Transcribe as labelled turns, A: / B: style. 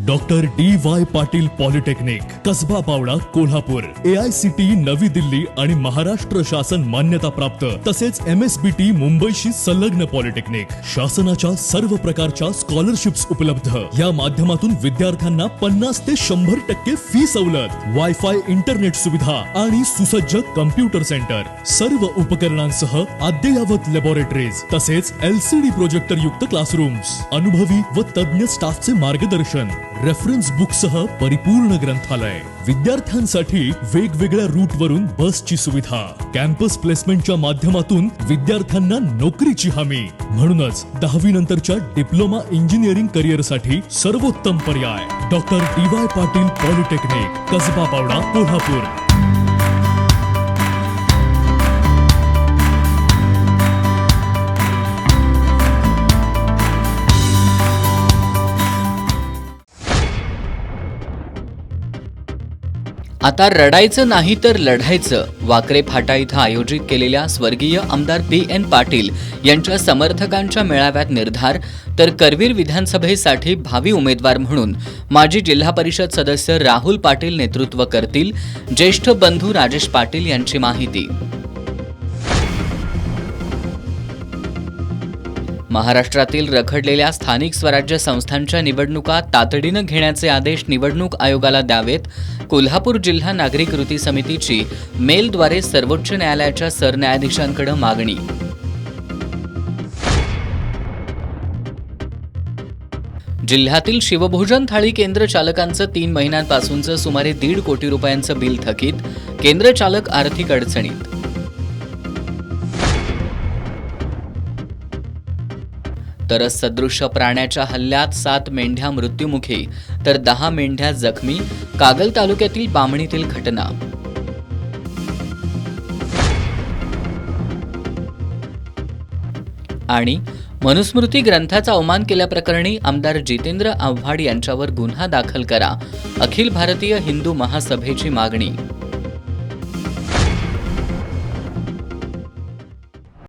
A: Doctor DY Patil polytechnic, Kasba Pawda, Kolhapur, AICTE नवी दिल्ली आणि महाराष्ट्र शासन मान्यता प्राप्त तसेच MSBT मुंबईशी संलग्न पॉलिटेक्निक. शासनाच्या सर्व प्रकारच्या स्कॉलरशिप्स उपलब्ध. या माध्यमातून विद्यार्थ्यांना 50 ते 100% फी सवलत, वायफाय इंटरनेट सुविधा आणि सुसज्ज कम्प्युटर सेंटर. सर्व उपकरणांसह अद्ययावत लॅबोरेटरीज तसेच LCD प्रोजेक्टर युक्त क्लासरूम्स. अनुभवी व तज्ञ स्टाफचे मार्गदर्शन. रेफरन्स बुकसह परिपूर्ण ग्रंथालय. विद्यार्थ्यांसाठी वेगवेगळ्या रूट वरून बसची सुविधा. कॅम्पस प्लेसमेंटच्या माध्यमातून विद्यार्थ्यांना नोकरीची हमी. म्हणूनच 10वी नंतरच्या डिप्लोमा इंजिनिअरिंग करिअरसाठी सर्वोत्तम पर्याय doctor DY Patil polytechnic, Kasba Pawda, Kolhapur.
B: आता रडायचं नाही तर लढायचं. वाकरे फाटा इथं आयोजित केलेल्या स्वर्गीय आमदार PN पाटील यांच्या समर्थकांच्या मेळाव्यात निर्धार. तर करवीर विधानसभेसाठी भावी उमेदवार म्हणून माजी जिल्हा परिषद सदस्य राहुल पाटील नेतृत्व करतील. ज्येष्ठ बंधू राजेश पाटील यांची माहिती. महाराष्ट्रातील रखडलेल्या स्थानिक स्वराज्य संस्थांच्या निवडणुका तातडीनं घेण्याचे आदेश निवडणूक आयोगाला द्यावेत. कोल्हापूर जिल्हा नागरिक कृती समितीची मेलद्वारे सर्वोच्च न्यायालयाच्या सरन्यायाधीशांकडे मागणी. जिल्ह्यातील शिवभोजन थाळी केंद्र चालकांचं 3 महिन्यांपासूनचं सुमारे 1.5 कोटी रुपयांचं बिल थकीत. केंद्र चालक आर्थिक अडचणीत. तर सदृश्य प्राण्याच्या हल्ल्यात 7 मेंढ्या मृत्युमुखी तर 10 मेंढ्या जखमी. कागल तालुक्यातील बामणीतील घटना. आणि मनुस्मृती ग्रंथाचा अवमान केल्याप्रकरणी आमदार जितेंद्र आव्हाड यांच्यावर गुन्हा दाखल करा. अखिल भारतीय हिंदू महासभेची मागणी.